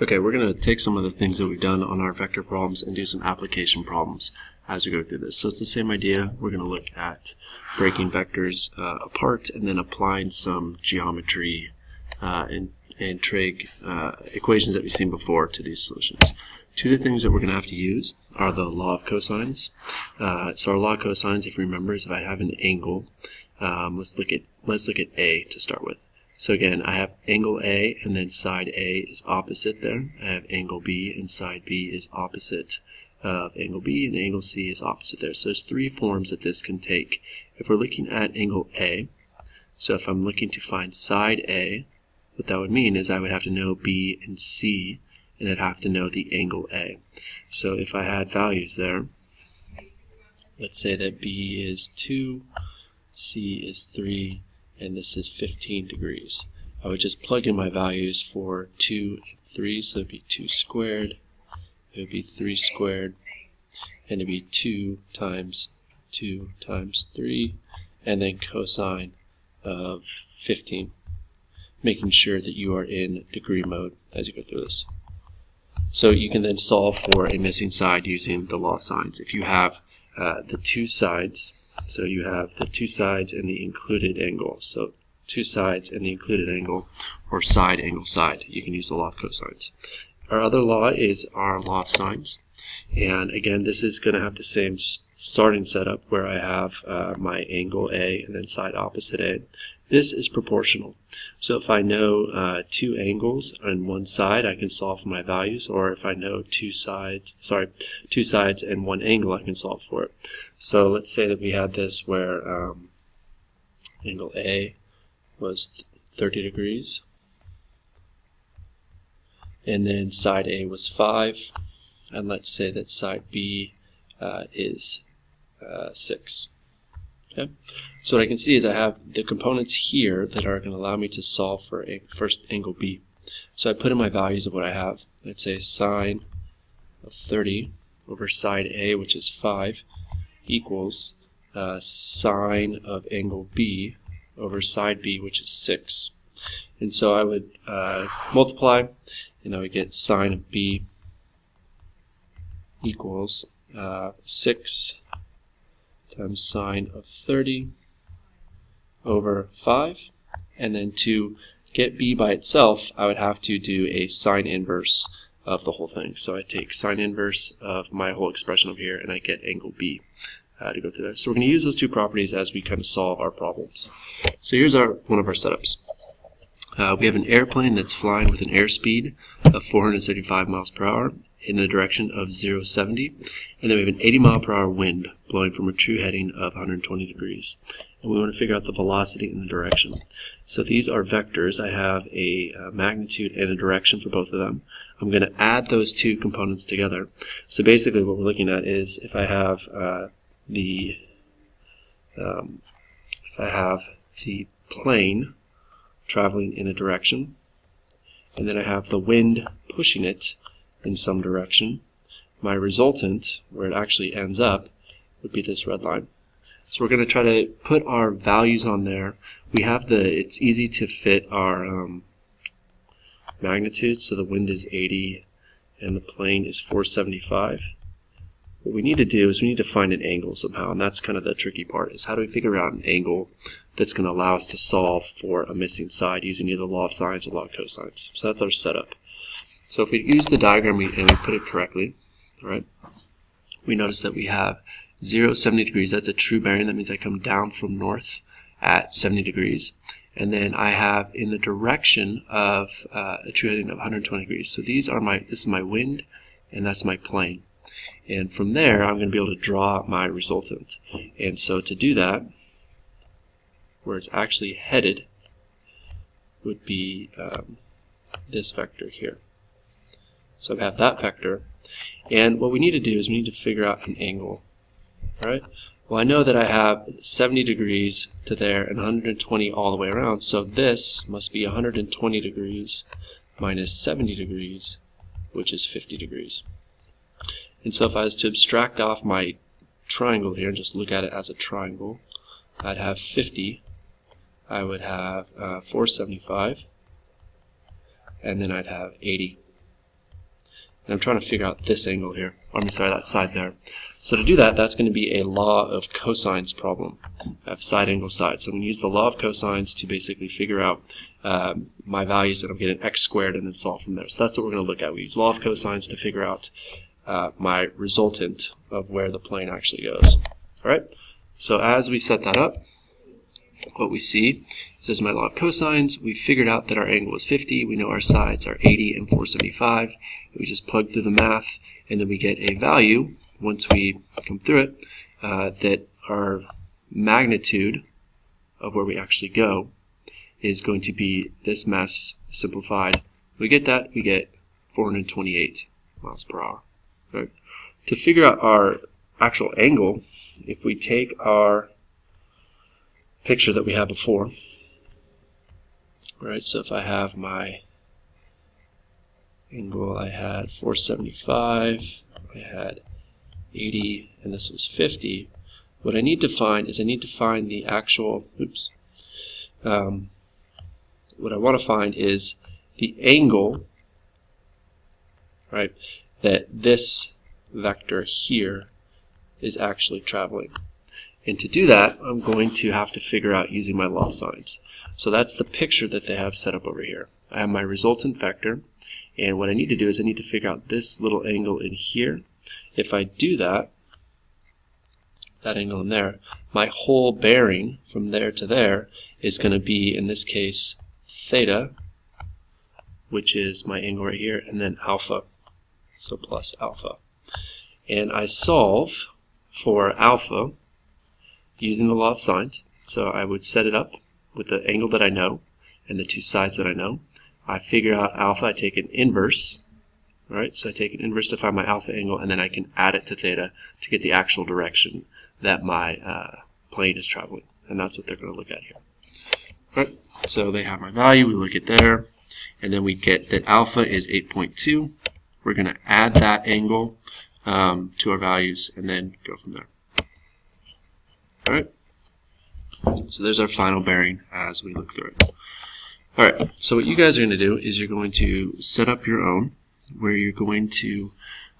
Okay, we're going to take some of the things that we've done on our vector problems and do some application problems as we go through this. So it's the same idea. We're going to look at breaking vectors apart and then applying some geometry and trig equations that we've seen before to these solutions. Two of the things that we're going to have to use are the law of cosines. So our law of cosines, if you remember, is if I have an angle, let's look at A to start with. So again, I have angle A, and then side A is opposite there. I have angle B, and side B is opposite of angle B, and angle C is opposite there. So there's three forms that this can take. If we're looking at angle A, so if I'm looking to find side A, what that would mean is I would have to know B and C, and I'd have to know the angle A. So if I had values there, let's say that B is 2, C is 3, and this is 15 degrees. I would just plug in my values for 2 and 3, so it would be 2 squared, it would be 3 squared, and it would be 2 times 3, and then cosine of 15, making sure that you are in degree mode as you go through this. So you can then solve for a missing side using the law of sines. If you have the two sides, so you have the two sides and the included angle. So two sides and the included angle, or side, angle, side. You can use the law of cosines. Our other law is our law of sines. And again, this is going to have the same starting setup where I have my angle A and then side opposite A. This is proportional. So if I know two angles on one side, I can solve for my values, or if I know two sides and one angle, I can solve for it. So let's say that we had this where angle A was 30 degrees, and then side A was 5, and let's say that side B is 6. Okay. So what I can see is I have the components here that are going to allow me to solve for first angle B. So I put in my values of what I have. Let's say sine of 30 over side A, which is 5, equals sine of angle B over side B, which is 6. And so I would multiply, and I would get sine of B equals 6 times sine of 30 over 5, and then to get B by itself, I would have to do a sine inverse of the whole thing. So I take sine inverse of my whole expression over here, and I get angle B to go through there. So we're going to use those two properties as we kind of solve our problems. So here's one of our setups. We have an airplane that's flying with an airspeed of 475 miles per hour in the direction of 070, and then we have an 80 mile per hour wind blowing from a true heading of 120 degrees. And we want to figure out the velocity and the direction. So these are vectors. I have a magnitude and a direction for both of them. I'm going to add those two components together. So basically what we're looking at is if I have the plane traveling in a direction, and then I have the wind pushing it in some direction, my resultant, where it actually ends up, would be this red line. So we're going to try to put our values on there. We have it's easy to fit our magnitude, so the wind is 80 and the plane is 475. What we need to do is we need to find an angle somehow, and that's kind of the tricky part, is how do we figure out an angle that's going to allow us to solve for a missing side using either the law of sines or law of cosines. So that's our setup. So if we use the diagram and we put it correctly, all right, we notice that we have 70 degrees. That's a true bearing. That means I come down from north at 70 degrees. And then I have in the direction of a true heading of 120 degrees. So this is my wind, and that's my plane. And from there, I'm going to be able to draw my resultant. And so to do that, where it's actually headed would be this vector here. So I have that vector, and what we need to do is we need to figure out an angle. All right? Well, I know that I have 70 degrees to there and 120 all the way around, so this must be 120 degrees minus 70 degrees, which is 50 degrees. And so if I was to abstract off my triangle here and just look at it as a triangle, I'd have 50, I would have 475, and then I'd have 80. and I'm trying to figure out this angle here. I'm sorry, that side there. So to do that, that's going to be a law of cosines problem. I have side angle side. So I'm going to use the law of cosines to basically figure out my values, and I'm getting x squared and then solve from there. So that's what we're going to look at. We use law of cosines to figure out my resultant of where the plane actually goes. All right. So as we set that up, what we see is there's my law of cosines. We figured out that our angle is 50. We know our sides are 80 and 475. We just plug through the math, and then we get a value once we come through it that our magnitude of where we actually go is going to be this mess simplified. We get that, we get 428 miles per hour. Right? To figure out our actual angle, if we take our picture that we had before, right? So if I have my angle, I had 475, I had 80, and this was 50. What I need to find is I need to find the actual, what I want to find is the angle, right, that this vector here is actually traveling. And to do that, I'm going to have to figure out using my law of sines. So that's the picture that they have set up over here. I have my resultant vector, and what I need to do is I need to figure out this little angle in here. If I do that, that angle in there, my whole bearing from there to there is going to be, in this case, theta, which is my angle right here, and then alpha, so plus alpha. And I solve for alpha using the law of sines. So I would set it up with the angle that I know and the two sides that I know. I figure out alpha, I take an inverse. Right, so I take an inverse to find my alpha angle, and then I can add it to theta to get the actual direction that my plane is traveling. And that's what they're going to look at here. Right, so they have my value, we look at there, and then we get that alpha is 8.2. We're going to add that angle to our values and then go from there. All right, so there's our final bearing as we look through it. All right, so what you guys are going to do is you're going to set up your own, where you're going to,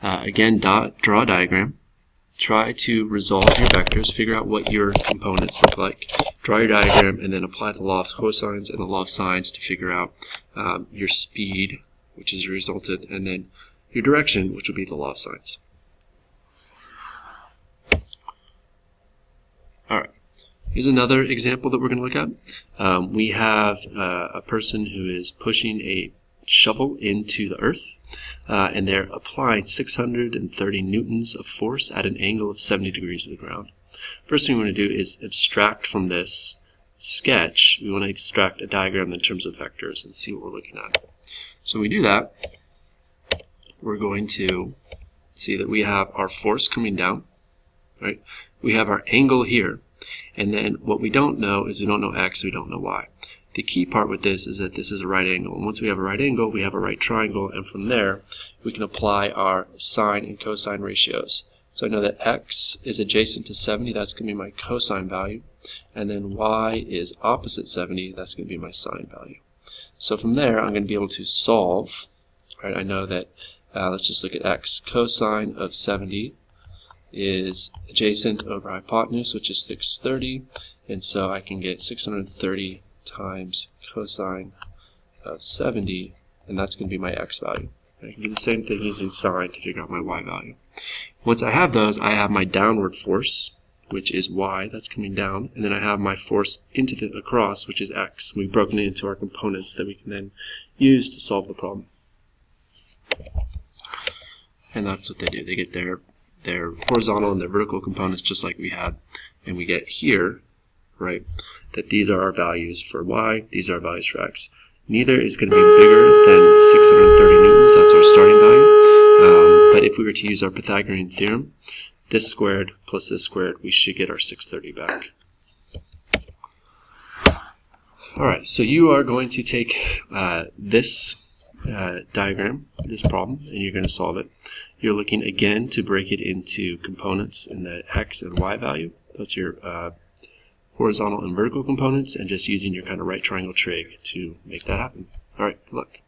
again, draw a diagram, try to resolve your vectors, figure out what your components look like, draw your diagram, and then apply the law of cosines and the law of sines to figure out your speed, which is your resultant, and then your direction, which will be the law of sines. All right. Here's another example that we're going to look at. We have a person who is pushing a shovel into the earth. And they're applying 630 newtons of force at an angle of 70 degrees to the ground. First thing we want to do is abstract from this sketch. We want to extract a diagram in terms of vectors and see what we're looking at. So when we do that, we're going to see that we have our force coming down, right? We have our angle here, and then what we don't know is we don't know x, we don't know y. The key part with this is that this is a right angle. And once we have a right angle, we have a right triangle, and from there, we can apply our sine and cosine ratios. So I know that x is adjacent to 70, that's going to be my cosine value, and then y is opposite 70, that's going to be my sine value. So from there, I'm going to be able to solve, right? I know that, let's just look at x. Cosine of 70 is adjacent over hypotenuse, which is 630, and so I can get 630 times cosine of 70, and that's going to be my x value. I can do the same thing using sine to figure out my y value. Once I have those, I have my downward force, which is y, that's coming down, and then I have my force into the across, which is x. We've broken it into our components that we can then use to solve the problem. And that's what they do. They get their horizontal and their vertical components just like we had, and we get here, right, that these are our values for y, these are our values for x. Neither is going to be bigger than 630 newtons, that's our starting value. But if we were to use our Pythagorean theorem, this squared plus this squared, we should get our 630 back. Alright, so you are going to take this diagram, this problem, and you're going to solve it. You're looking again to break it into components in the x and y value. That's your horizontal and vertical components, and just using your kind of right triangle trig to make that happen. Alright, good luck.